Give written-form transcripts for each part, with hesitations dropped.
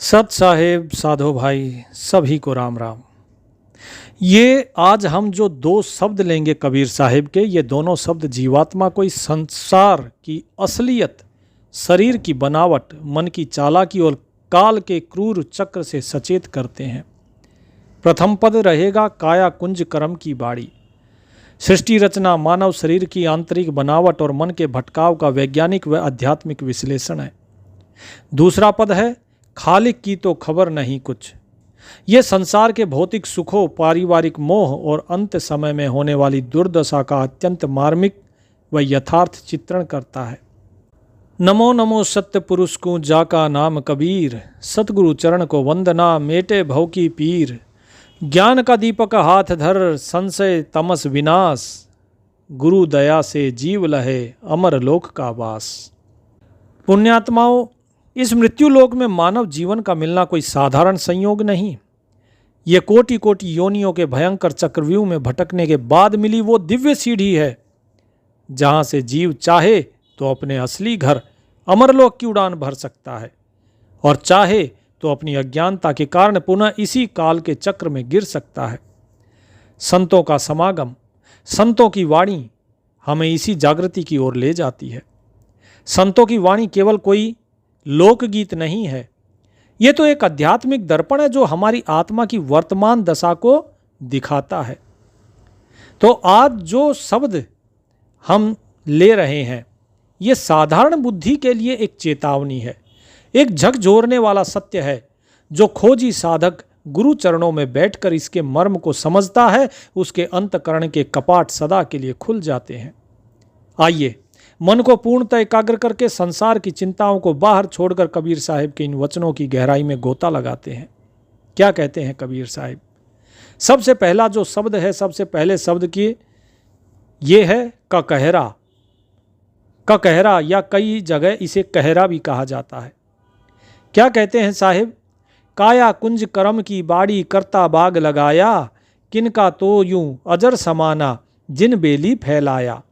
सत साहेब साधो भाई सभी को राम राम। ये आज हम जो दो शब्द लेंगे कबीर साहिब के, ये दोनों शब्द जीवात्मा को इस संसार की असलियत, शरीर की बनावट, मन की चालाकी और काल के क्रूर चक्र से सचेत करते हैं। प्रथम पद रहेगा काया कुंज कर्म की बाड़ी। सृष्टि रचना, मानव शरीर की आंतरिक बनावट और मन के भटकाव का वैज्ञानिक व आध्यात्मिक विश्लेषण है। दूसरा पद है खालिक की तो खबर नहीं कुछ। ये संसार के भौतिक सुखों, पारिवारिक मोह और अंत समय में होने वाली दुर्दशा का अत्यंत मार्मिक व यथार्थ चित्रण करता है। नमो नमो सत्य पुरुष को जाका नाम कबीर, सतगुरु चरण को वंदना मेटे भव की पीर। ज्ञान का दीपक हाथ धर संशय तमस विनाश, गुरु दया से जीव लहे अमर लोक का वास। पुण्यात्माओं, इस मृत्यु लोक में मानव जीवन का मिलना कोई साधारण संयोग नहीं। ये कोटि कोटि योनियों के भयंकर चक्रव्यूह में भटकने के बाद मिली वो दिव्य सीढ़ी है जहाँ से जीव चाहे तो अपने असली घर अमरलोक की उड़ान भर सकता है और चाहे तो अपनी अज्ञानता के कारण पुनः इसी काल के चक्र में गिर सकता है। संतों का समागम, संतों की वाणी हमें इसी जागृति की ओर ले जाती है। संतों की वाणी केवल कोई लोकगीत नहीं है, ये तो एक आध्यात्मिक दर्पण है जो हमारी आत्मा की वर्तमान दशा को दिखाता है। तो आज जो शब्द हम ले रहे हैं ये साधारण बुद्धि के लिए एक चेतावनी है, एक झकझोरने वाला सत्य है। जो खोजी साधक गुरु चरणों में बैठकर इसके मर्म को समझता है उसके अंतकरण के कपाट सदा के लिए खुल जाते हैं। आइए मन को पूर्णतः एकाग्र करके संसार की चिंताओं को बाहर छोड़कर कबीर साहिब के इन वचनों की गहराई में गोता लगाते हैं। क्या कहते हैं कबीर साहिब? सबसे पहला जो शब्द है, सबसे पहले शब्द की ये है ककहरा। ककहरा या कई जगह इसे कहरा भी कहा जाता है। क्या कहते हैं साहिब? काया कुंज करम की बाड़ी करता बाग लगाया, किनका तो यूं अजर समाना जिन बेली फैलाया।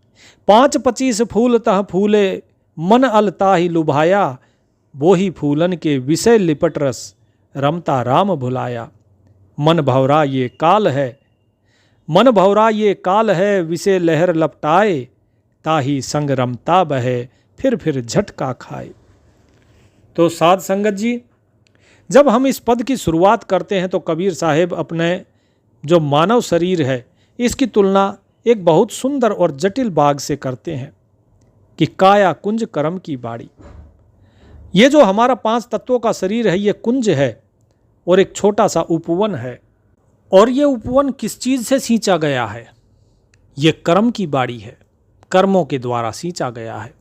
5-25 फूल तह फूले मन अलता ही लुभाया, वो ही फूलन के विषय लिपट रस रमता राम भुलाया। मन भवरा ये काल है, मन भवरा ये काल है, विषय लहर लपटाए, ताही संग रमता बहे फिर झटका खाए। तो साध संगत जी, जब हम इस पद की शुरुआत करते हैं तो कबीर साहिब अपने जो मानव शरीर है इसकी तुलना एक बहुत सुंदर और जटिल बाग से करते हैं कि काया कुंज कर्म की बाड़ी। ये जो हमारा 5 तत्वों का शरीर है ये कुंज है और एक छोटा सा उपवन है। और ये उपवन किस चीज़ से सींचा गया है? ये कर्म की बाड़ी है, कर्मों के द्वारा सींचा गया है।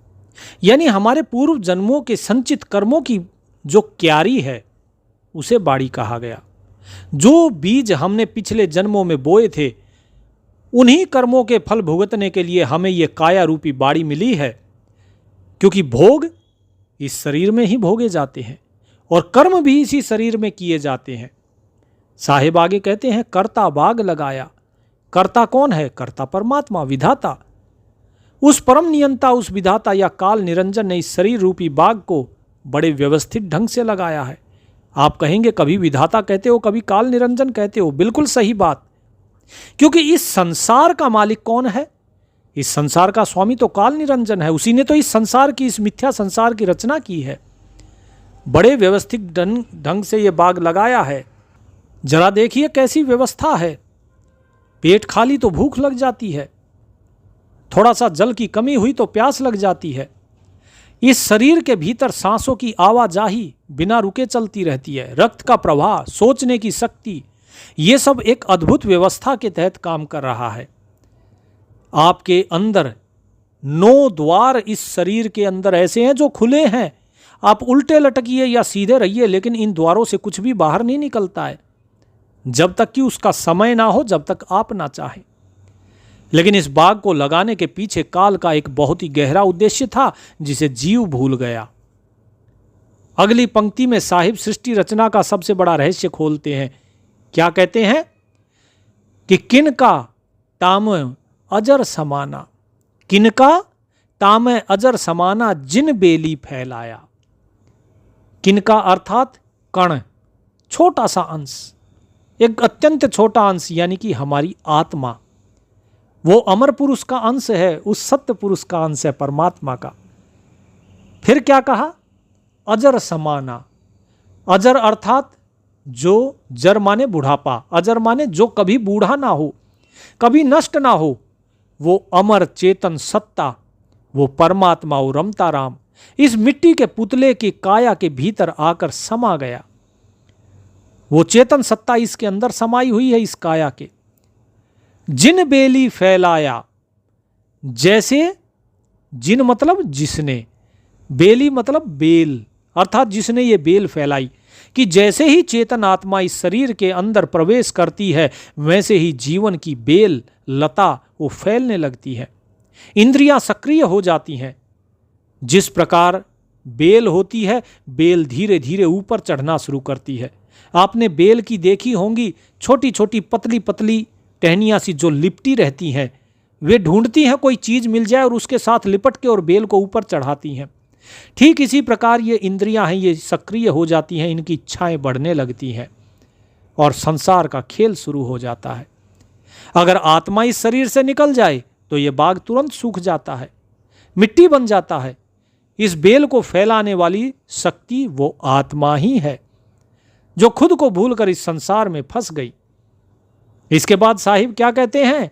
यानी हमारे पूर्व जन्मों के संचित कर्मों की जो क्यारी है उसे बाड़ी कहा गया। जो बीज हमने पिछले जन्मों में बोए थे उन्हीं कर्मों के फल भुगतने के लिए हमें ये काया रूपी बाड़ी मिली है, क्योंकि भोग इस शरीर में ही भोगे जाते हैं और कर्म भी इसी शरीर में किए जाते हैं। साहिब आगे कहते हैं कर्ता बाग लगाया। कर्ता कौन है? कर्ता परमात्मा, विधाता। उस परम नियंता, उस विधाता या काल निरंजन ने इस शरीर रूपी बाग को बड़े व्यवस्थित ढंग से लगाया है। आप कहेंगे कभी विधाता कहते हो, कभी काल निरंजन कहते हो। बिल्कुल सही बात, क्योंकि इस संसार का मालिक कौन है? इस संसार का स्वामी तो काल निरंजन है। उसी ने तो इस संसार की, इस मिथ्या संसार की रचना की है। बड़े व्यवस्थित ढंग से ये बाग लगाया है। जरा देखिए कैसी व्यवस्था है। पेट खाली तो भूख लग जाती है, थोड़ा सा जल की कमी हुई तो प्यास लग जाती है। इस शरीर के भीतर सांसों की आवाजाही बिना रुके चलती रहती है। रक्त का प्रवाह, सोचने की शक्ति, ये सब एक अद्भुत व्यवस्था के तहत काम कर रहा है। आपके अंदर 9 द्वार इस शरीर के अंदर ऐसे हैं जो खुले हैं। आप उल्टे लटकिए या सीधे रहिए, लेकिन इन द्वारों से कुछ भी बाहर नहीं निकलता है जब तक कि उसका समय ना हो, जब तक आप ना चाहें। लेकिन इस बाग को लगाने के पीछे काल का एक बहुत ही गहरा उद्देश्य था जिसे जीव भूल गया। अगली पंक्ति में साहिब सृष्टि रचना का सबसे बड़ा रहस्य खोलते हैं। क्या कहते हैं कि किनका ताम अजर समाना, किनका ताम अजर समाना जिन बेली फैलाया। किनका अर्थात कण, छोटा सा अंश, एक अत्यंत छोटा अंश, यानी कि हमारी आत्मा, वो अमर पुरुष का अंश है, उस सत्य पुरुष का अंश है, परमात्मा का। फिर क्या कहा? अजर समाना। अजर अर्थात जो, जर माने बुढ़ापा, अजर माने जो कभी बूढ़ा ना हो, कभी नष्ट ना हो, वो अमर चेतन सत्ता, वो परमात्मा, वो रमता राम इस मिट्टी के पुतले की काया के भीतर आकर समा गया। वो चेतन सत्ता इसके अंदर समाई हुई है, इस काया के। जिन बेली फैलाया, जैसे, जिन मतलब जिसने, बेली मतलब बेल, अर्थात जिसने ये बेल फैलाई, कि जैसे ही चेतन आत्मा इस शरीर के अंदर प्रवेश करती है, वैसे ही जीवन की बेल लता वो फैलने लगती है, इंद्रियां सक्रिय हो जाती हैं। जिस प्रकार बेल होती है, बेल धीरे धीरे ऊपर चढ़ना शुरू करती है। आपने बेल की देखी होंगी, छोटी छोटी पतली पतली टहनियां सी जो लिपटी रहती हैं, वे ढूंढती हैं कोई चीज मिल जाए और उसके साथ लिपट के और बेल को ऊपर चढ़ाती हैं। ठीक इसी प्रकार ये इंद्रियां हैं, ये सक्रिय हो जाती हैं, इनकी इच्छाएं बढ़ने लगती हैं और संसार का खेल शुरू हो जाता है। अगर आत्मा इस शरीर से निकल जाए तो ये बाग तुरंत सूख जाता है, मिट्टी बन जाता है। इस बेल को फैलाने वाली शक्ति वो आत्मा ही है, जो खुद को भूलकर इस संसार में फंस गई। इसके बाद साहिब क्या कहते हैं?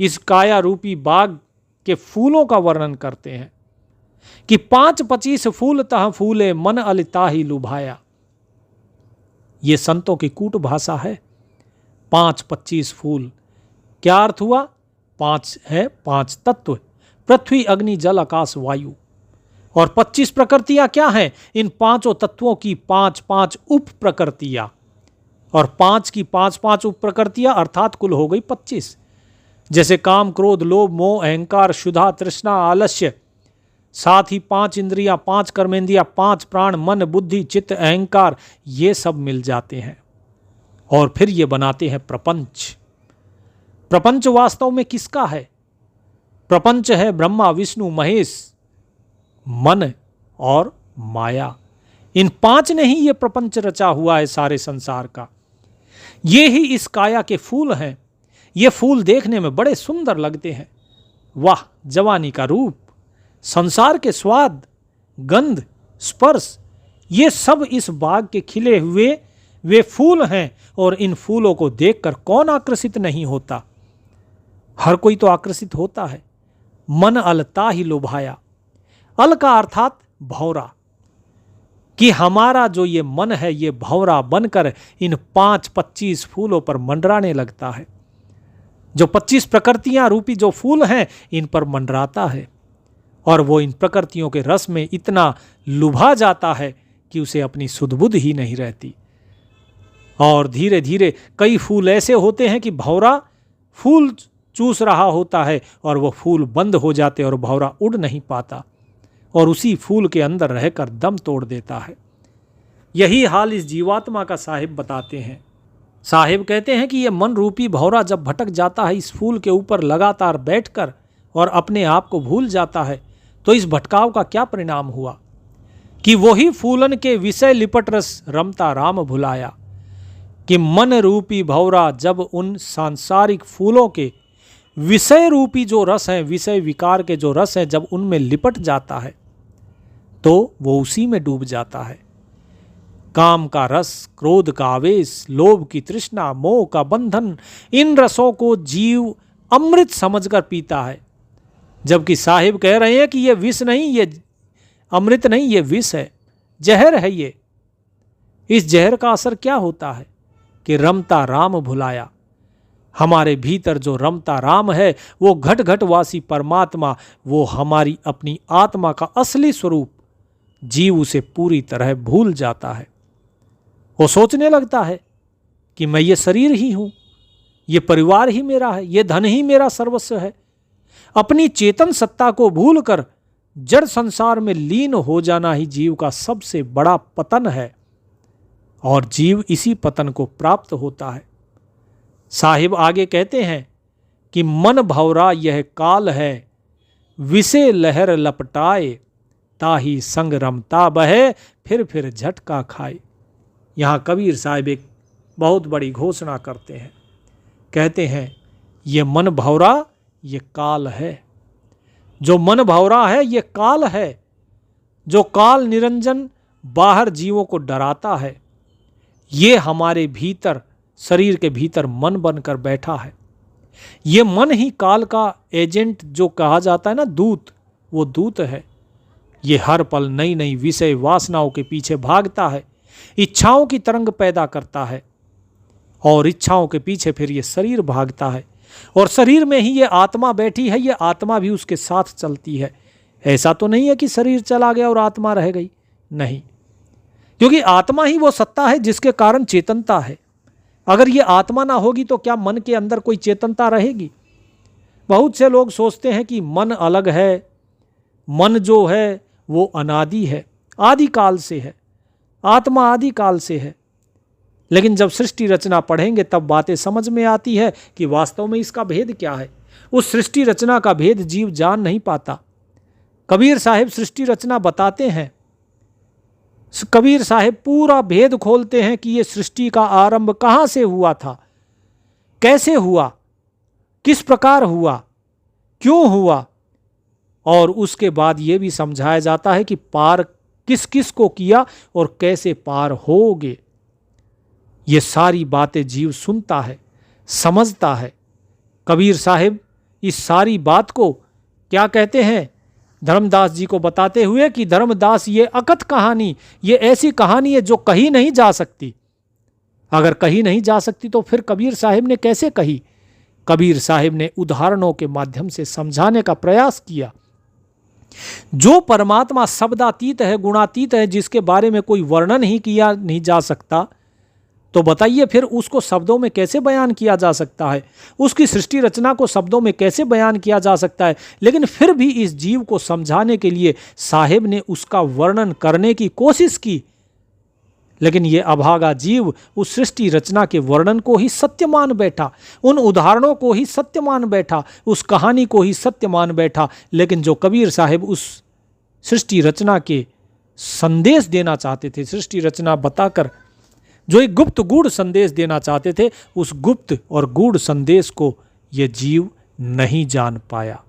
इस काया रूपी बाग के फूलों का वर्णन करते हैं कि 5-25 फूल तह फूले, मन अलिता ही लुभाया। ये संतों की कूट भाषा है। 5-25 फूल, क्या अर्थ हुआ? 5 है 5 तत्व, पृथ्वी अग्नि जल आकाश वायु, और 25 प्रकृतियां क्या हैं? इन पांचों तत्वों की 5-5 उप प्रकृतियां, और 5 की 5-5 उप प्रकृतियां, अर्थात कुल हो गई 25। जैसे काम, क्रोध, लोभ, मोह, अहंकार, क्षुधा, तृष्णा, आलस्य, साथ ही 5 इंद्रियां, 5 कर्मेंद्रियां, 5 प्राण, मन, बुद्धि, चित्त, अहंकार, ये सब मिल जाते हैं और फिर ये बनाते हैं प्रपंच। प्रपंच वास्तव में किसका है? प्रपंच है ब्रह्मा, विष्णु, महेश, मन और माया। इन 5 ने ही ये प्रपंच रचा हुआ है सारे संसार का। ये ही इस काया के फूल हैं। ये फूल देखने में बड़े सुंदर लगते हैं। वाह, जवानी का रूप, संसार के स्वाद, गंध, स्पर्श, ये सब इस बाग के खिले हुए वे फूल हैं। और इन फूलों को देखकर कौन आकर्षित नहीं होता? हर कोई तो आकर्षित होता है। मन अलता ही लुभाया। अल का अर्थात भौरा, कि हमारा जो ये मन है ये भौरा बनकर इन 5-25 फूलों पर मंडराने लगता है। जो 25 प्रकृतियां रूपी जो फूल हैं इन पर मंडराता है और वो इन प्रकृतियों के रस में इतना लुभा जाता है कि उसे अपनी सुध-बुध ही नहीं रहती। और धीरे धीरे कई फूल ऐसे होते हैं कि भौरा फूल चूस रहा होता है और वो फूल बंद हो जाते और भौरा उड़ नहीं पाता और उसी फूल के अंदर रहकर दम तोड़ देता है। यही हाल इस जीवात्मा का साहिब बताते हैं। साहिब कहते हैं कि ये मन रूपी भौरा जब भटक जाता है इस फूल के ऊपर लगातार बैठकर और अपने आप को भूल जाता है, तो इस भटकाव का क्या परिणाम हुआ कि वही फूलन के विषय लिपट रस रमता राम भुलाया। कि मन रूपी भौरा जब उन सांसारिक फूलों के विषय रूपी जो रस हैं, विषय विकार के जो रस हैं, जब उनमें लिपट जाता है तो वो उसी में डूब जाता है। काम का रस, क्रोध का आवेश, लोभ की तृष्णा, मोह का बंधन, इन रसों को जीव अमृत समझकर पीता है। जबकि साहिब कह रहे हैं कि ये विष नहीं, ये अमृत नहीं, ये विष है, जहर है ये। इस जहर का असर क्या होता है कि रमता राम भुलाया। हमारे भीतर जो रमता राम है वो घट घटवासी परमात्मा, वो हमारी अपनी आत्मा का असली स्वरूप, जीव उसे पूरी तरह भूल जाता है। वो सोचने लगता है कि मैं ये शरीर ही हूं, ये परिवार ही मेरा है, ये धन ही मेरा सर्वस्व है। अपनी चेतन सत्ता को भूलकर जड़ संसार में लीन हो जाना ही जीव का सबसे बड़ा पतन है और जीव इसी पतन को प्राप्त होता है। साहिब आगे कहते हैं कि मन भौरा यह काल है, विषे लहर लपटाए, ताही संग रमता बहे, फिर झटका खाए। यहाँ कबीर साहब एक बहुत बड़ी घोषणा करते हैं। कहते हैं ये मन भौरा ये काल है। जो मन भौरा है ये काल है, जो काल निरंजन बाहर जीवों को डराता है, ये हमारे भीतर, शरीर के भीतर मन बनकर बैठा है। ये मन ही काल का एजेंट जो कहा जाता है ना, दूत, वो दूत है। ये हर पल नई नई विषय वासनाओं के पीछे भागता है, इच्छाओं की तरंग पैदा करता है और इच्छाओं के पीछे फिर ये शरीर भागता है और शरीर में ही ये आत्मा बैठी है, ये आत्मा भी उसके साथ चलती है। ऐसा तो नहीं है कि शरीर चला गया और आत्मा रह गई, नहीं, क्योंकि आत्मा ही वो सत्ता है जिसके कारण चेतनता है। अगर ये आत्मा ना होगी तो क्या मन के अंदर कोई चेतनता रहेगी? बहुत से लोग सोचते हैं कि मन अलग है, मन जो है वो अनादि है, आदि काल से है, आत्मा आदि काल से है। लेकिन जब सृष्टि रचना पढ़ेंगे तब बातें समझ में आती है कि वास्तव में इसका भेद क्या है। उस सृष्टि रचना का भेद जीव जान नहीं पाता। कबीर साहिब सृष्टि रचना बताते हैं, कबीर साहिब पूरा भेद खोलते हैं कि ये सृष्टि का आरंभ कहाँ से हुआ था, कैसे हुआ, किस प्रकार हुआ, क्यों हुआ, और उसके बाद ये भी समझाया जाता है कि पार किस किस को किया और कैसे पार होगे। ये सारी बातें जीव सुनता है, समझता है। कबीर साहिब इस सारी बात को क्या कहते हैं धर्मदास जी को बताते हुए कि धर्मदास ये अकथ कहानी, ये ऐसी कहानी है जो कही नहीं जा सकती। अगर कही नहीं जा सकती तो फिर कबीर साहिब ने कैसे कही? कबीर साहिब ने उदाहरणों के माध्यम से समझाने का प्रयास किया। जो परमात्मा शब्दातीत है, गुणातीत है, जिसके बारे में कोई वर्णन ही किया नहीं जा सकता, तो बताइए फिर उसको शब्दों में कैसे बयान किया जा सकता है? उसकी सृष्टि रचना को शब्दों में कैसे बयान किया जा सकता है? लेकिन फिर भी इस जीव को समझाने के लिए साहिब ने उसका वर्णन करने की कोशिश की, लेकिन ये अभागा जीव उस सृष्टि रचना के वर्णन को ही सत्य मान बैठा, उन उदाहरणों को ही सत्य मान बैठा, उस कहानी को ही सत्य मान बैठा। लेकिन जो कबीर साहिब उस सृष्टि रचना के संदेश देना चाहते थे, सृष्टि रचना बताकर जो एक गुप्त गूढ़ संदेश देना चाहते थे, उस गुप्त और गूढ़ संदेश को ये जीव नहीं जान पाया।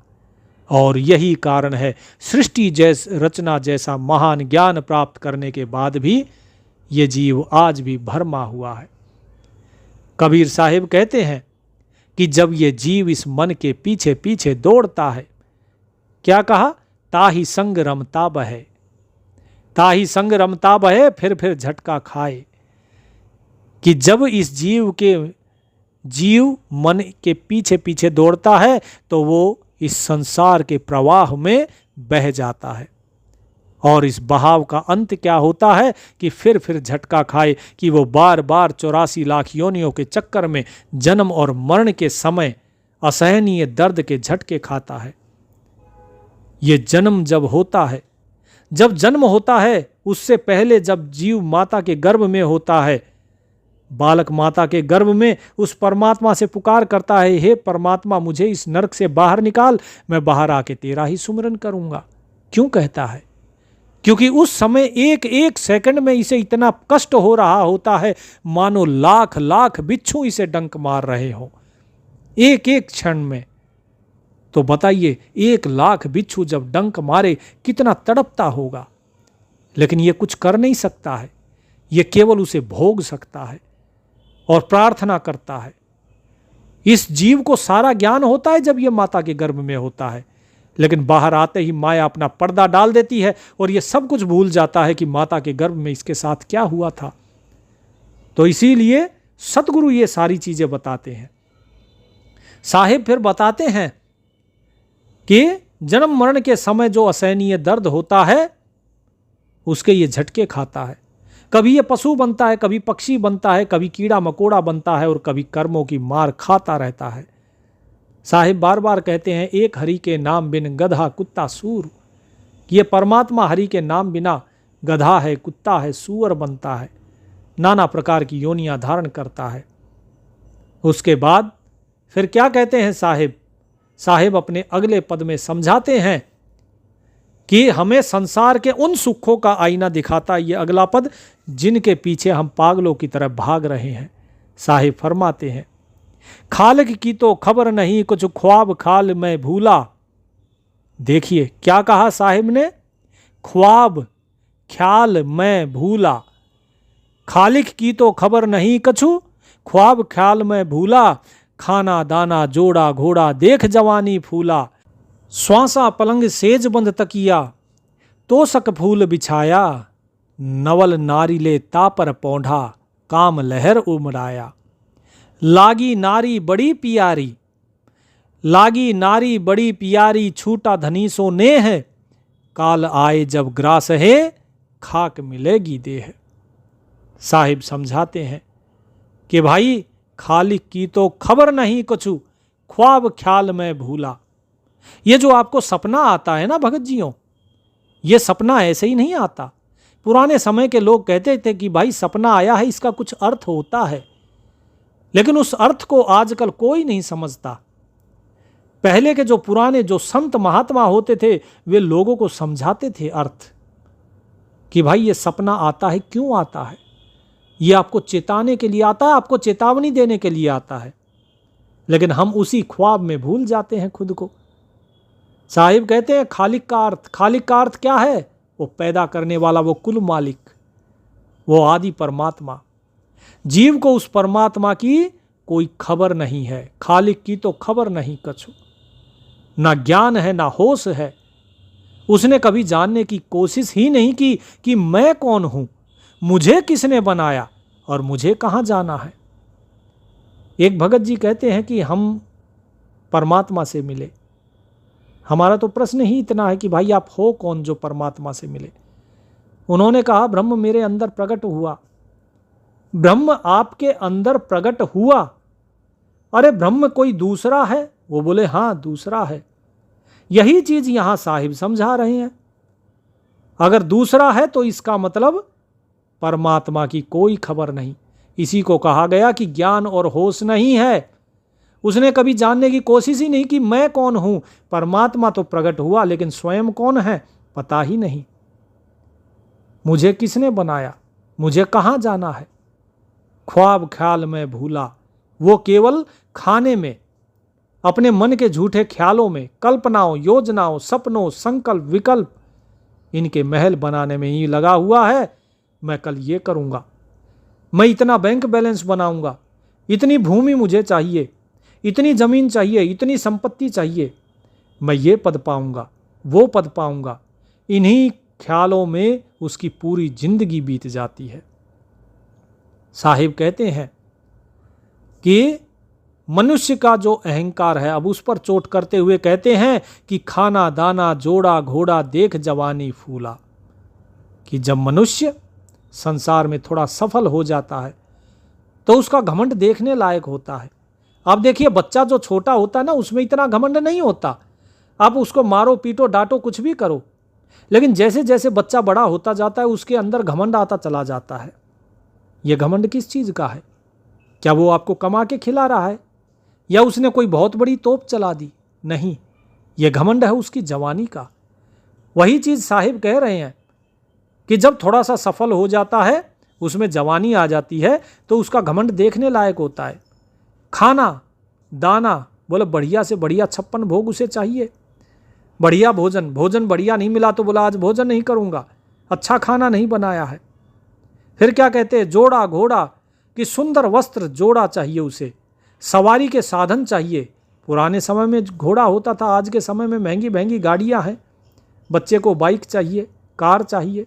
और यही कारण है सृष्टि रचना जैसा महान ज्ञान प्राप्त करने के बाद भी ये जीव आज भी भरमा हुआ है। कबीर साहिब कहते हैं कि जब ये जीव इस मन के पीछे पीछे दौड़ता है, क्या कहा? ताही संग रमता बहे, ताही संग रमता बहे, फिर झटका खाए। कि जब इस जीव मन के पीछे पीछे दौड़ता है तो वो इस संसार के प्रवाह में बह जाता है। और इस बहाव का अंत क्या होता है कि फिर झटका खाए कि वो बार बार 84 लाख योनियों के चक्कर में जन्म और मरण के समय असहनीय दर्द के झटके खाता है। ये जन्म जब होता है, जब जन्म होता है, उससे पहले जब जीव माता के गर्भ में होता है, बालक माता के गर्भ में उस परमात्मा से पुकार करता है, हे परमात्मा मुझे इस नरक से बाहर निकाल, मैं बाहर आके तेरा ही सुमिरन करूंगा। क्यों कहता है? क्योंकि उस समय एक एक सेकंड में इसे इतना कष्ट हो रहा होता है मानो लाख लाख बिच्छू इसे डंक मार रहे हो एक एक क्षण में। तो बताइए 1 लाख बिच्छू जब डंक मारे कितना तड़पता होगा। लेकिन ये कुछ कर नहीं सकता है, ये केवल उसे भोग सकता है और प्रार्थना करता है। इस जीव को सारा ज्ञान होता है जब ये माता के गर्भ में होता है, लेकिन बाहर आते ही माया अपना पर्दा डाल देती है और ये सब कुछ भूल जाता है कि माता के गर्भ में इसके साथ क्या हुआ था। तो इसीलिए सतगुरु ये सारी चीजें बताते हैं। साहिब फिर बताते हैं कि जन्म मरण के समय जो असहनीय दर्द होता है उसके ये झटके खाता है। कभी ये पशु बनता है, कभी पक्षी बनता है, कभी कीड़ा मकोड़ा बनता है और कभी कर्मों की मार खाता रहता है। साहिब बार बार कहते हैं, एक हरि के नाम बिन गधा कुत्ता सूर। ये परमात्मा हरि के नाम बिना गधा है, कुत्ता है, सूअर बनता है, नाना प्रकार की योनियां धारण करता है। उसके बाद फिर क्या कहते हैं साहिब? साहिब अपने अगले पद में समझाते हैं कि हमें संसार के उन सुखों का आईना दिखाता ये अगला पद, जिनके पीछे हम पागलों की तरह भाग रहे हैं। साहिब फरमाते हैं, खालिक की तो खबर नहीं, कुछ ख्वाब ख्याल में भूला। देखिए क्या कहा साहिब ने, ख्वाब ख्याल में भूला। खालिक की तो खबर नहीं कछु, ख्वाब ख्याल में भूला। खाना दाना जोड़ा घोड़ा, देख जवानी फूला। श्वासा पलंग सेज बंद तकिया, तोसक फूल बिछाया। नवल नारिले तापर पौंढा, काम लहर उमड़ाया। लागी नारी बड़ी पियारी, लागी नारी बड़ी पियारी, छूटा धनी सो नेह। काल आए जब ग्रास है, खाक मिलेगी देह। साहिब समझाते हैं कि भाई खालिक की तो खबर नहीं कछु, ख्वाब ख्याल में भूला। ये जो आपको सपना आता है ना भगत जियों, ये सपना ऐसे ही नहीं आता। पुराने समय के लोग कहते थे कि भाई सपना आया है, इसका कुछ अर्थ होता है, लेकिन उस अर्थ को आजकल कोई नहीं समझता। पहले के जो पुराने जो संत महात्मा होते थे, वे लोगों को समझाते थे अर्थ कि भाई ये सपना आता है, क्यों आता है। ये आपको चेताने के लिए आता है, आपको चेतावनी देने के लिए आता है, लेकिन हम उसी ख्वाब में भूल जाते हैं खुद को। साहिब कहते हैं खालिक का अर्थ, खालिक का अर्थ क्या है, वो पैदा करने वाला, वो कुल मालिक, वो आदि परमात्मा। जीव को उस परमात्मा की कोई खबर नहीं है, खालिक की तो खबर नहीं कछु। ना ज्ञान है ना होश है, उसने कभी जानने की कोशिश ही नहीं की कि मैं कौन हूं, मुझे किसने बनाया और मुझे कहां जाना है। एक भगत जी कहते हैं कि हम परमात्मा से मिले। हमारा तो प्रश्न ही इतना है कि भाई आप हो कौन जो परमात्मा से मिले। उन्होंने कहा ब्रह्म मेरे अंदर प्रकट हुआ। ब्रह्म आपके अंदर प्रकट हुआ? अरे ब्रह्म कोई दूसरा है? वो बोले हाँ दूसरा है। यही चीज यहां साहिब समझा रहे हैं। अगर दूसरा है तो इसका मतलब परमात्मा की कोई खबर नहीं। इसी को कहा गया कि ज्ञान और होश नहीं है। उसने कभी जानने की कोशिश ही नहीं कि मैं कौन हूं। परमात्मा तो प्रकट हुआ, लेकिन स्वयं कौन है पता ही नहीं। मुझे किसने बनाया, मुझे कहां जाना है, ख्वाब ख्याल में भूला। वो केवल खाने में, अपने मन के झूठे ख्यालों में, कल्पनाओं, योजनाओं, सपनों, संकल्प, विकल्प, इनके महल बनाने में ही लगा हुआ है। मैं कल ये करूंगा, मैं इतना बैंक बैलेंस बनाऊंगा, इतनी भूमि मुझे चाहिए, इतनी जमीन चाहिए, इतनी संपत्ति चाहिए, मैं ये पद पाऊंगा, वो पद पाऊंगा। इन्हीं ख्यालों में उसकी पूरी जिंदगी बीत जाती है। साहिब कहते हैं कि मनुष्य का जो अहंकार है, अब उस पर चोट करते हुए कहते हैं कि खाना दाना जोड़ा घोड़ा, देख जवानी फूला। कि जब मनुष्य संसार में थोड़ा सफल हो जाता है तो उसका घमंड देखने लायक होता है। अब देखिए बच्चा जो छोटा होता है ना, उसमें इतना घमंड नहीं होता। आप उसको मारो पीटो डांटो कुछ भी करो, लेकिन जैसे जैसे बच्चा बड़ा होता जाता है उसके अंदर घमंड आता चला जाता है। यह घमंड किस चीज़ का है? क्या वो आपको कमा के खिला रहा है, या उसने कोई बहुत बड़ी तोप चला दी? नहीं, यह घमंड है उसकी जवानी का। वही चीज़ साहिब कह रहे हैं कि जब थोड़ा सा सफल हो जाता है, उसमें जवानी आ जाती है, तो उसका घमंड देखने लायक होता है। खाना दाना, बोले बढ़िया से बढ़िया 56 भोग उसे चाहिए। बढ़िया भोजन, भोजन बढ़िया नहीं मिला तो बोला आज भोजन नहीं करूँगा, अच्छा खाना नहीं बनाया है। फिर क्या कहते हैं, जोड़ा घोड़ा, कि सुंदर वस्त्र जोड़ा चाहिए उसे, सवारी के साधन चाहिए। पुराने समय में घोड़ा होता था, आज के समय में महंगी महंगी गाड़ियाँ हैं। बच्चे को बाइक चाहिए, कार चाहिए।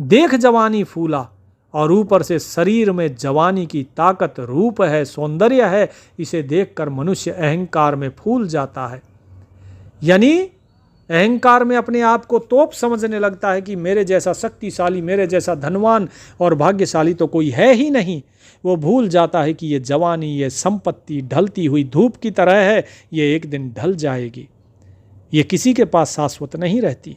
देख जवानी फूला, और ऊपर से शरीर में जवानी की ताकत, रूप है, सौंदर्य है। इसे देखकर मनुष्य अहंकार में फूल जाता है। यानी अहंकार में अपने आप को तोप समझने लगता है कि मेरे जैसा शक्तिशाली, मेरे जैसा धनवान और भाग्यशाली तो कोई है ही नहीं। वो भूल जाता है कि ये जवानी, ये संपत्ति ढलती हुई धूप की तरह है, ये एक दिन ढल जाएगी, ये किसी के पास शाश्वत नहीं रहती।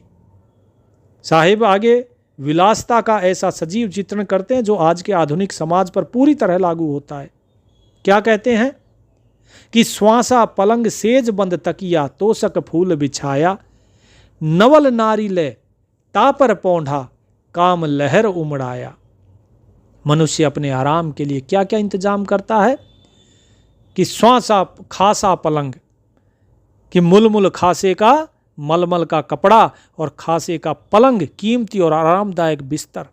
साहिब आगे विलासता का ऐसा सजीव चित्रण करते हैं जो आज के आधुनिक समाज पर पूरी तरह लागू होता है। क्या कहते हैं कि श्वासा पलंग सेज बंद तकिया, तोसक फूल बिछाया। नवल नारी ले तापर पौंढा काम लहर उमड़ाया। मनुष्य अपने आराम के लिए क्या क्या इंतजाम करता है कि स्वासा खासा पलंग, कि मुलमुल खासे का मलमल का कपड़ा और खासे का पलंग, कीमती और आरामदायक बिस्तर,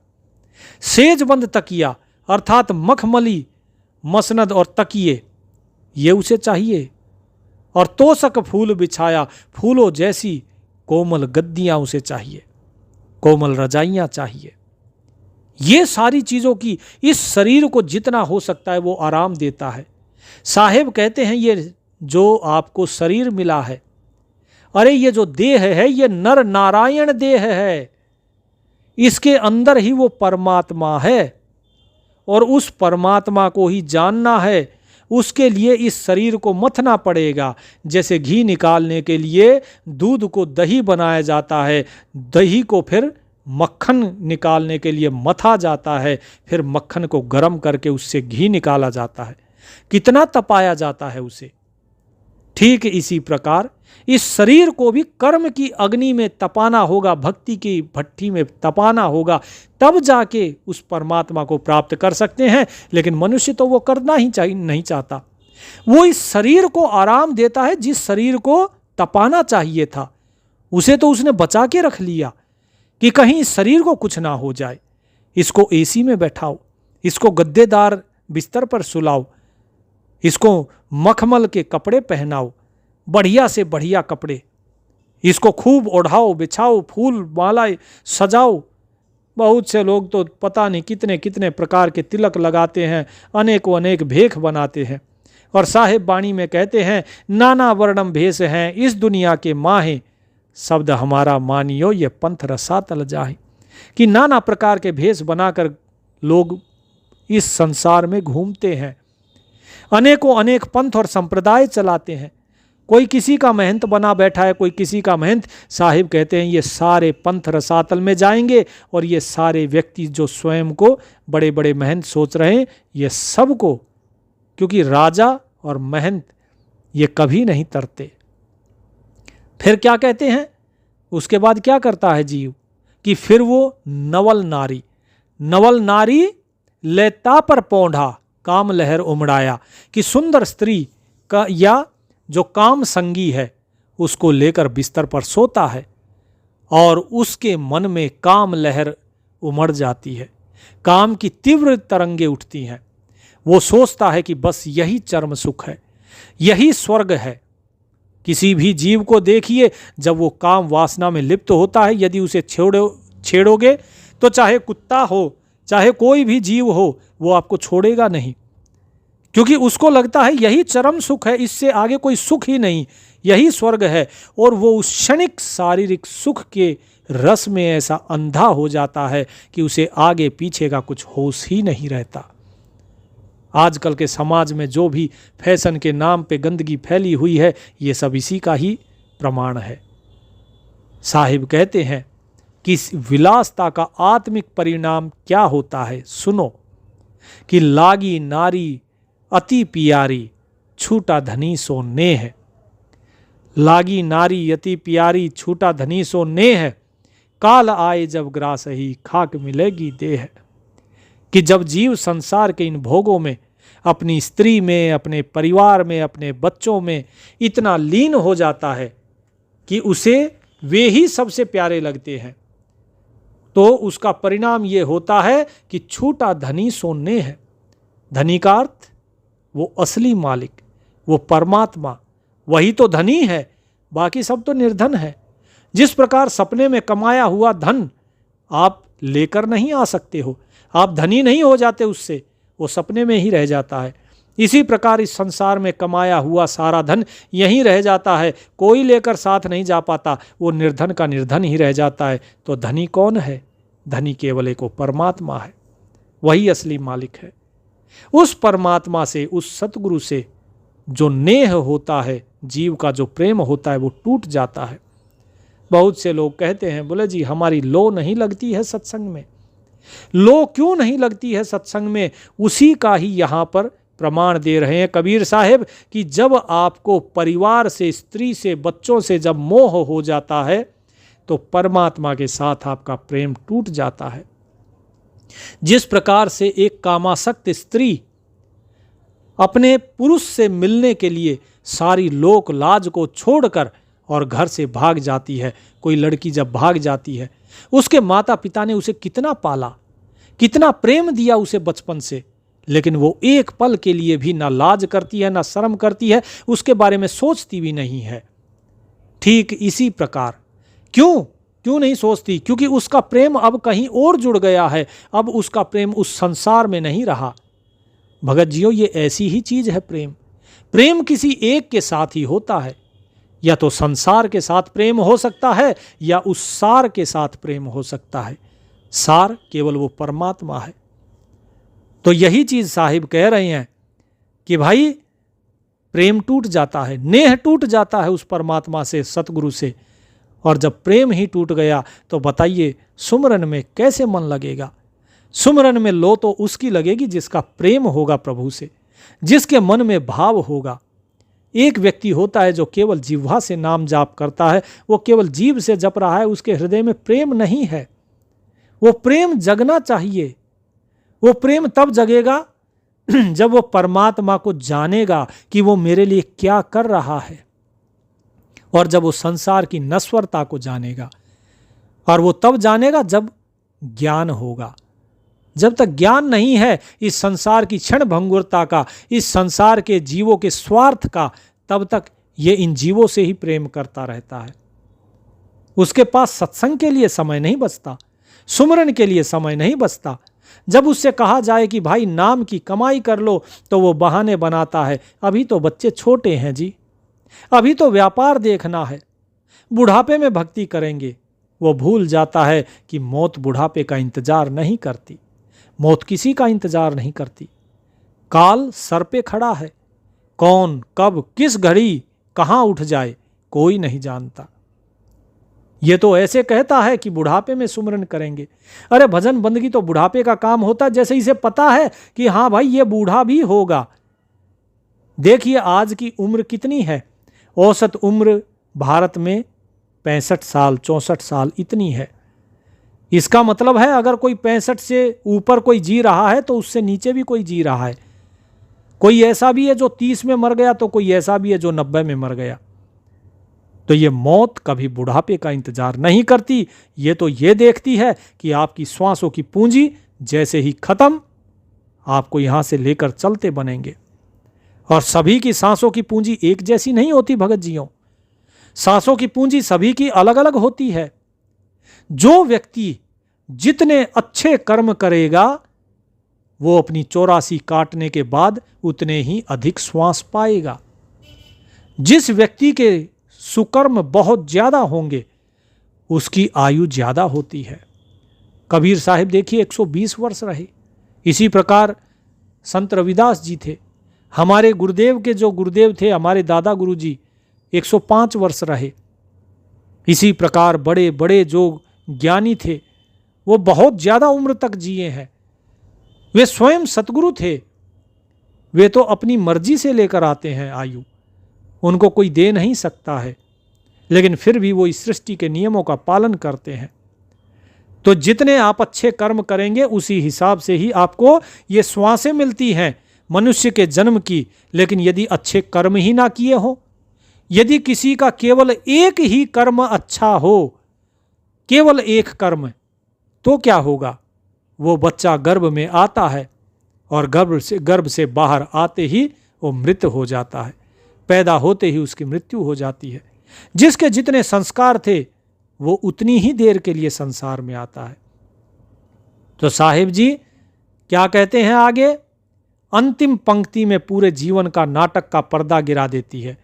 सेजबंद तकिया अर्थात मखमली मसनद और तकिए ये उसे चाहिए, और तोशक फूल बिछाया फूलों जैसी कोमल गद्दियां उसे चाहिए, कोमल रजाइयां चाहिए। ये सारी चीज़ों की इस शरीर को जितना हो सकता है वो आराम देता है। साहेब कहते हैं ये जो आपको शरीर मिला है, अरे ये जो देह है ये नर नारायण देह है, इसके अंदर ही वो परमात्मा है और उस परमात्मा को ही जानना है। उसके लिए इस शरीर को मथना पड़ेगा। जैसे घी निकालने के लिए दूध को दही बनाया जाता है, दही को फिर मक्खन निकालने के लिए मथा जाता है, फिर मक्खन को गर्म करके उससे घी निकाला जाता है, कितना तपाया जाता है उसे। ठीक इसी प्रकार इस शरीर को भी कर्म की अग्नि में तपाना होगा, भक्ति की भट्ठी में तपाना होगा, तब जाके उस परमात्मा को प्राप्त कर सकते हैं। लेकिन मनुष्य तो वो करना ही नहीं चाहता। वो इस शरीर को आराम देता है, जिस शरीर को तपाना चाहिए था उसे तो उसने बचा के रख लिया कि कहीं इस शरीर को कुछ ना हो जाए। इसको एसी में बैठाओ, इसको गद्देदार बिस्तर पर सुलाओ, इसको मखमल के कपड़े पहनाओ, बढ़िया से बढ़िया कपड़े, इसको खूब ओढ़ाओ, बिछाओ, फूल मालाएं सजाओ। बहुत से लोग तो पता नहीं कितने कितने प्रकार के तिलक लगाते हैं, अनेकों अनेक भेख बनाते हैं। और साहेब बाणी में कहते हैं, नाना वर्णम भेष हैं इस दुनिया के माहे, शब्द हमारा मानियो ये पंथ रसातल जाहे। कि नाना प्रकार के भेष बनाकर लोग इस संसार में घूमते हैं, अनेकों अनेक पंथ और संप्रदाय चलाते हैं। कोई किसी का महंत बना बैठा है, कोई किसी का महंत। साहिब कहते हैं ये सारे पंथ रसातल में जाएंगे और ये सारे व्यक्ति जो स्वयं को बड़े बड़े महंत सोच रहे हैं, ये सब को, क्योंकि राजा और महंत ये कभी नहीं तरते। फिर क्या कहते हैं, उसके बाद क्या करता है जीव कि फिर वो नवल नारी लेता पर पौंढा काम लहर उमड़ाया, कि सुंदर स्त्री का या जो काम संगी है उसको लेकर बिस्तर पर सोता है और उसके मन में काम लहर उमड़ जाती है, काम की तीव्र तरंगे उठती हैं। वो सोचता है कि बस यही चरम सुख है, यही स्वर्ग है। किसी भी जीव को देखिए, जब वो काम वासना में लिप्त होता है, यदि उसे छेड़ोगे तो चाहे कुत्ता हो, चाहे कोई भी जीव हो, वो आपको छोड़ेगा नहीं, क्योंकि उसको लगता है यही चरम सुख है, इससे आगे कोई सुख ही नहीं, यही स्वर्ग है। और वो उस क्षणिक शारीरिक सुख के रस में ऐसा अंधा हो जाता है कि उसे आगे पीछे का कुछ होश ही नहीं रहता। आजकल के समाज में जो भी फैशन के नाम पे गंदगी फैली हुई है, ये सब इसी का ही प्रमाण है। साहिब कहते हैं कि इस विलासता का आत्मिक परिणाम क्या होता है, सुनो। कि लागी नारी अति पियारी छूटा धनी सो नेह, लागी नारी अति प्यारी छूटा धनी सो नेह, काल आए जब ग्रास ही खाक मिलेगी देह। कि जब जीव संसार के इन भोगों में, अपनी स्त्री में, अपने परिवार में, अपने बच्चों में इतना लीन हो जाता है कि उसे वे ही सबसे प्यारे लगते हैं, तो उसका परिणाम ये होता है कि छूटा धनी सो नेह। धनी का अर्थ वो असली मालिक, वो परमात्मा, वही तो धनी है, बाकी सब तो निर्धन है। जिस प्रकार सपने में कमाया हुआ धन आप लेकर नहीं आ सकते हो, आप धनी नहीं हो जाते उससे, वो सपने में ही रह जाता है। इसी प्रकार इस संसार में कमाया हुआ सारा धन यहीं रह जाता है, कोई लेकर साथ नहीं जा पाता, वो निर्धन का निर्धन ही रह जाता है। तो धनी कौन है? धनी केवल एक परमात्मा है, वही असली मालिक है। उस परमात्मा से, उस सतगुरु से जो नेह होता है, जीव का जो प्रेम होता है, वो टूट जाता है। बहुत से लोग कहते हैं, बोले जी हमारी लो नहीं लगती है सत्संग में। लो क्यों नहीं लगती है सत्संग में? उसी का ही यहाँ पर प्रमाण दे रहे हैं कबीर साहब कि जब आपको परिवार से, स्त्री से, बच्चों से जब मोह हो जाता है, तो परमात्मा के साथ आपका प्रेम टूट जाता है। जिस प्रकार से एक कामासक्त स्त्री अपने पुरुष से मिलने के लिए सारी लोक लाज को छोड़कर और घर से भाग जाती है, कोई लड़की जब भाग जाती है, उसके माता पिता ने उसे कितना पाला, कितना प्रेम दिया उसे बचपन से, लेकिन वो एक पल के लिए भी ना लाज करती है, ना शर्म करती है, उसके बारे में सोचती भी नहीं है। ठीक इसी प्रकार क्यों नहीं सोचती? क्योंकि उसका प्रेम अब कहीं और जुड़ गया है, अब उसका प्रेम उस संसार में नहीं रहा। भगत जियों, ये ऐसी ही चीज है प्रेम किसी एक के साथ ही होता है। या तो संसार के साथ प्रेम हो सकता है या उस सार के साथ प्रेम हो सकता है। सार केवल वो परमात्मा है। तो यही चीज साहिब कह रहे हैं कि भाई प्रेम टूट जाता है, नेह टूट जाता है उस परमात्मा से, सतगुरु से। और जब प्रेम ही टूट गया तो बताइए सुमरन में कैसे मन लगेगा? सुमरन में लो तो उसकी लगेगी जिसका प्रेम होगा प्रभु से, जिसके मन में भाव होगा। एक व्यक्ति होता है जो केवल जिह्वा से नाम जाप करता है, वो केवल जीभ से जप रहा है, उसके हृदय में प्रेम नहीं है। वो प्रेम जगना चाहिए। वो प्रेम तब जगेगा जब वो परमात्मा को जानेगा कि वो मेरे लिए क्या कर रहा है, और जब वो संसार की नश्वरता को जानेगा। और वो तब जानेगा जब ज्ञान होगा। जब तक ज्ञान नहीं है इस संसार की क्षण भंगुरता का, इस संसार के जीवों के स्वार्थ का, तब तक ये इन जीवों से ही प्रेम करता रहता है। उसके पास सत्संग के लिए समय नहीं बचता, सुमरन के लिए समय नहीं बचता। जब उससे कहा जाए कि भाई नाम की कमाई कर लो तो वो बहाने बनाता है, अभी तो बच्चे छोटे हैं जी, अभी तो व्यापार देखना है, बुढ़ापे में भक्ति करेंगे। वो भूल जाता है कि मौत बुढ़ापे का इंतजार नहीं करती, मौत किसी का इंतजार नहीं करती। काल सर पे खड़ा है, कौन कब किस घड़ी कहाँ उठ जाए कोई नहीं जानता। ये तो ऐसे कहता है कि बुढ़ापे में सुमरन करेंगे। अरे भजन बंदगी तो बुढ़ापे का काम होता है, जैसे इसे पता है कि हाँ भाई ये बूढ़ा भी होगा। देखिए आज की उम्र कितनी है, औसत उम्र भारत में 65 साल 64 साल इतनी है। इसका मतलब है अगर कोई 65 से ऊपर कोई जी रहा है तो उससे नीचे भी कोई जी रहा है। कोई ऐसा भी है जो 30 में मर गया, तो कोई ऐसा भी है जो 90 में मर गया। तो ये मौत कभी बुढ़ापे का इंतजार नहीं करती, ये तो ये देखती है कि आपकी श्वासों की पूंजी जैसे ही खत्म, आपको यहां से लेकर चलते बनेंगे। और सभी की सांसों की पूंजी एक जैसी नहीं होती भगत जियों, सांसों की पूंजी सभी की अलग अलग होती है। जो व्यक्ति जितने अच्छे कर्म करेगा वो अपनी 84 काटने के बाद उतने ही अधिक श्वास पाएगा। जिस व्यक्ति के सुकर्म बहुत ज्यादा होंगे उसकी आयु ज्यादा होती है। कबीर साहिब देखिए 120 वर्ष रहे। इसी प्रकार संत रविदास जी थे, हमारे गुरुदेव के जो गुरुदेव थे हमारे दादा गुरु जी 105 वर्ष रहे। इसी प्रकार बड़े बड़े जो ज्ञानी थे वो बहुत ज़्यादा उम्र तक जिए हैं। वे स्वयं सतगुरु थे, वे तो अपनी मर्जी से लेकर आते हैं आयु, उनको कोई दे नहीं सकता है, लेकिन फिर भी वो इस सृष्टि के नियमों का पालन करते हैं। तो जितने आप अच्छे कर्म करेंगे उसी हिसाब से ही आपको ये श्वासें मिलती हैं मनुष्य के जन्म की। लेकिन यदि अच्छे कर्म ही ना किए हो, यदि किसी का केवल एक ही कर्म अच्छा हो, केवल एक कर्म, तो क्या होगा? वो बच्चा गर्भ में आता है और गर्भ से बाहर आते ही वो मृत हो जाता है, पैदा होते ही उसकी मृत्यु हो जाती है। जिसके जितने संस्कार थे वो उतनी ही देर के लिए संसार में आता है। तो साहिब जी क्या कहते हैं आगे? अंतिम पंक्ति में पूरे जीवन का नाटक का पर्दा गिरा देती है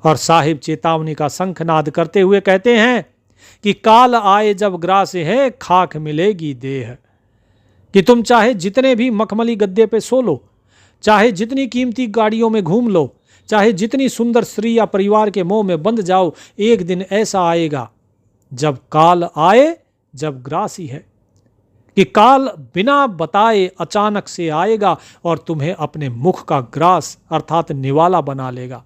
और साहिब चेतावनी का शंखनाद करते हुए कहते हैं कि काल आए जब ग्रास है खाक मिलेगी देह। कि तुम चाहे जितने भी मखमली गद्दे पे सो लो, चाहे जितनी कीमती गाड़ियों में घूम लो, चाहे जितनी सुंदर स्त्री या परिवार के मोह में बंध जाओ, एक दिन ऐसा आएगा जब काल आए जब ग्रासी है, कि काल बिना बताए अचानक से आएगा और तुम्हें अपने मुख का ग्रास अर्थात निवाला बना लेगा।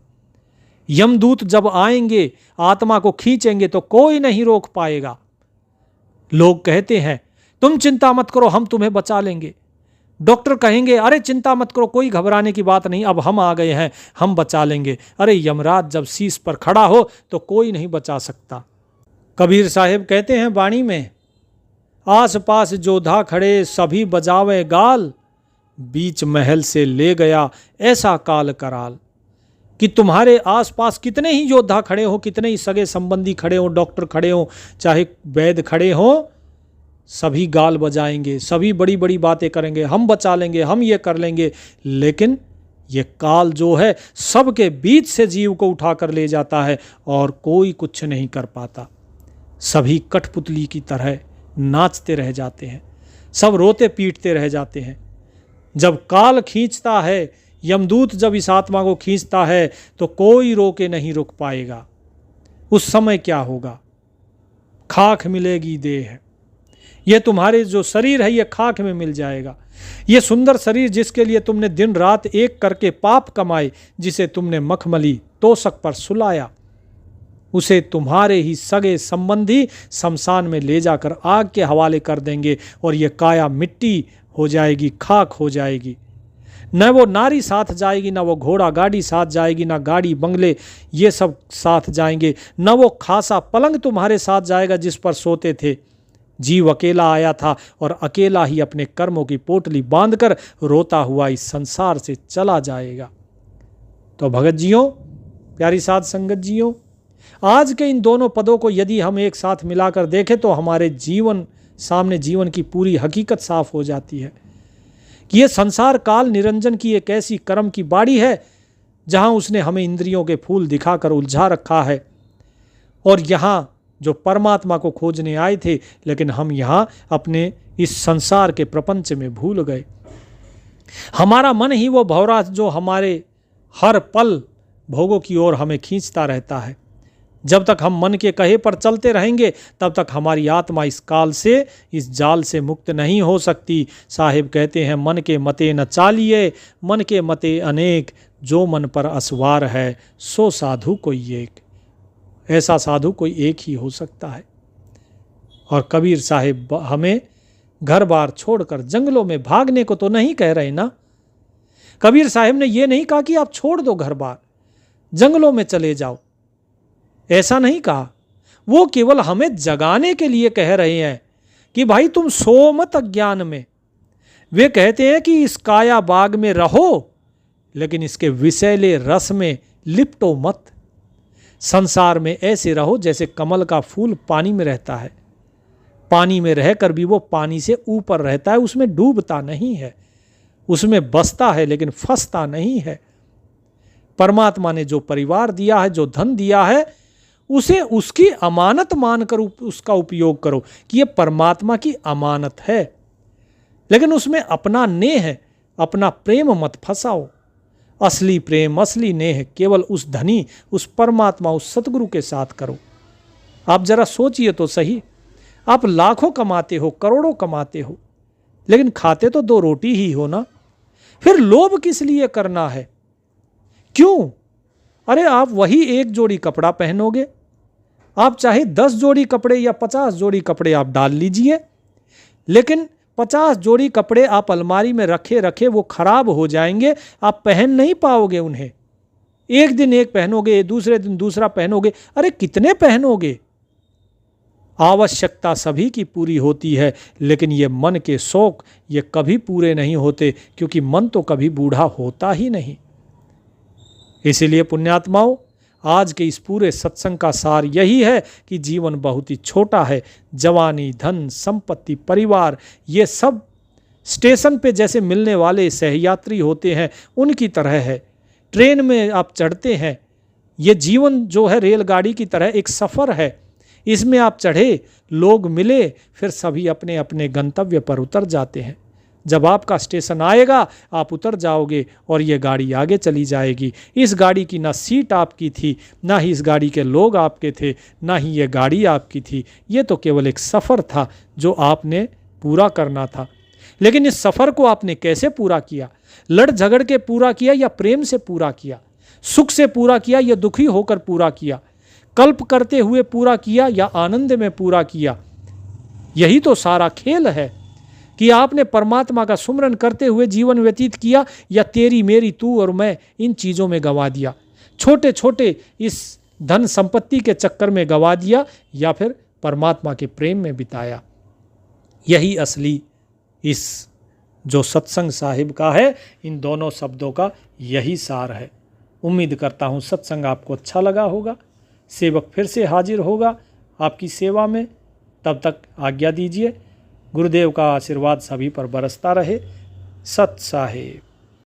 यमदूत जब आएंगे, आत्मा को खींचेंगे तो कोई नहीं रोक पाएगा। लोग कहते हैं तुम चिंता मत करो, हम तुम्हें बचा लेंगे। डॉक्टर कहेंगे अरे चिंता मत करो, कोई घबराने की बात नहीं, अब हम आ गए हैं, हम बचा लेंगे। अरे यमराज जब शीश पर खड़ा हो तो कोई नहीं बचा सकता। कबीर साहिब कहते हैं वाणी में, आस पास जोधा खड़े सभी बजावे गाल, बीच महल से ले गया ऐसा काल कराल। कि तुम्हारे आसपास कितने ही योद्धा खड़े हो, कितने ही सगे संबंधी खड़े हो, डॉक्टर खड़े हो, चाहे वैद्य खड़े हो, सभी गाल बजाएंगे, सभी बड़ी बड़ी बातें करेंगे, हम बचा लेंगे, हम ये कर लेंगे। लेकिन ये काल जो है सबके बीच से जीव को उठा कर ले जाता है और कोई कुछ नहीं कर पाता। सभी कठपुतली की तरह नाचते रह जाते हैं, सब रोते पीटते रह जाते हैं। जब काल खींचता है, यमदूत जब इस आत्मा को खींचता है तो कोई रोके नहीं रुक पाएगा। उस समय क्या होगा? खाक मिलेगी देह, ये तुम्हारे जो शरीर है ये खाक में मिल जाएगा। ये सुंदर शरीर जिसके लिए तुमने दिन रात एक करके पाप कमाए, जिसे तुमने मखमली तोशक पर सुलाया, उसे तुम्हारे ही सगे संबंधी शमशान में ले जाकर आग के हवाले कर देंगे और ये काया मिट्टी हो जाएगी, खाक हो जाएगी। न वो नारी साथ जाएगी, न वो घोड़ा गाड़ी साथ जाएगी, न गाड़ी बंगले ये सब साथ जाएंगे, न वो खासा पलंग तुम्हारे साथ जाएगा जिस पर सोते थे। जीव अकेला आया था और अकेला ही अपने कर्मों की पोटली बांधकर रोता हुआ इस संसार से चला जाएगा। तो भगत जियों, प्यारी साध संगत जियों, आज के इन दोनों पदों को यदि हम एक साथ मिलाकर देखें तो हमारे जीवन सामने जीवन की पूरी हकीकत साफ हो जाती है कि ये संसार काल निरंजन की एक ऐसी कर्म की बाड़ी है जहां उसने हमें इंद्रियों के फूल दिखाकर उलझा रखा है। और यहाँ जो परमात्मा को खोजने आए थे, लेकिन हम यहाँ अपने इस संसार के प्रपंच में भूल गए। हमारा मन ही वो भौरा जो हमारे हर पल भोगों की ओर हमें खींचता रहता है। जब तक हम मन के कहे पर चलते रहेंगे तब तक हमारी आत्मा इस काल से, इस जाल से मुक्त नहीं हो सकती। साहिब कहते हैं मन के मते न चालिए, मन के मते अनेक, जो मन पर असवार है सो साधु कोई एक। ऐसा साधु कोई एक ही हो सकता है। और कबीर साहिब हमें घर बार छोड़कर जंगलों में भागने को तो नहीं कह रहे ना। कबीर साहिब ने ये नहीं कहा कि आप छोड़ दो घर बार, जंगलों में चले जाओ, ऐसा नहीं कहा। वो केवल हमें जगाने के लिए कह रहे हैं कि भाई तुम सो मत अज्ञान में। वे कहते हैं कि इस काया बाग में रहो, लेकिन इसके विषैले रस में लिपटो मत। संसार में ऐसे रहो जैसे कमल का फूल पानी में रहता है। पानी में रहकर भी वो पानी से ऊपर रहता है, उसमें डूबता नहीं है, उसमें बसता है लेकिन फंसता नहीं है। परमात्मा ने जो परिवार दिया है, जो धन दिया है, उसे उसकी अमानत मानकर उसका उपयोग करो कि ये परमात्मा की अमानत है। लेकिन उसमें अपना नेह है, अपना प्रेम मत फंसाओ। असली प्रेम, असली नेह केवल उस धनी, उस परमात्मा, उस सतगुरु के साथ करो। आप जरा सोचिए तो सही, आप लाखों कमाते हो, करोड़ों कमाते हो, लेकिन खाते तो 2 रोटी ही हो ना। फिर लोभ किस लिए करना है? क्यों? अरे आप वही 1 जोड़ी कपड़ा पहनोगे, आप चाहे 10 जोड़ी कपड़े या 50 जोड़ी कपड़े आप डाल लीजिए, लेकिन 50 जोड़ी कपड़े आप अलमारी में रखे रखे वो खराब हो जाएंगे, आप पहन नहीं पाओगे उन्हें। एक दिन एक पहनोगे, दूसरे दिन दूसरा पहनोगे, अरे कितने पहनोगे? आवश्यकता सभी की पूरी होती है, लेकिन ये मन के शौक ये कभी पूरे नहीं होते, क्योंकि मन तो कभी बूढ़ा होता ही नहीं। इसीलिए पुण्यात्माओं, आज के इस पूरे सत्संग का सार यही है कि जीवन बहुत ही छोटा है। जवानी, धन, संपत्ति, परिवार, ये सब स्टेशन पे जैसे मिलने वाले सहयात्री होते हैं उनकी तरह है। ट्रेन में आप चढ़ते हैं, ये जीवन जो है रेलगाड़ी की तरह एक सफ़र है। इसमें आप चढ़े, लोग मिले, फिर सभी अपने अपने गंतव्य पर उतर जाते हैं। जब आपका स्टेशन आएगा आप उतर जाओगे और ये गाड़ी आगे चली जाएगी। इस गाड़ी की ना सीट आपकी थी, ना ही इस गाड़ी के लोग आपके थे, ना ही ये गाड़ी आपकी थी। ये तो केवल एक सफ़र था जो आपने पूरा करना था। लेकिन इस सफ़र को आपने कैसे पूरा किया? लड़ झगड़ के पूरा किया या प्रेम से पूरा किया? सुख से पूरा किया या दुखी होकर पूरा किया, कल्प करते हुए पूरा किया या आनंद में पूरा किया। यही तो सारा खेल है कि आपने परमात्मा का सुमरन करते हुए जीवन व्यतीत किया या तेरी मेरी तू और मैं इन चीज़ों में गंवा दिया, छोटे छोटे इस धन संपत्ति के चक्कर में गंवा दिया या फिर परमात्मा के प्रेम में बिताया। यही असली इस जो सत्संग साहिब का है, इन दोनों शब्दों का यही सार है। उम्मीद करता हूँ सत्संग आपको अच्छा लगा होगा। सेवक फिर से हाजिर होगा आपकी सेवा में, तब तक आज्ञा दीजिए। गुरुदेव का आशीर्वाद सभी पर बरसता रहे। सत साहिब।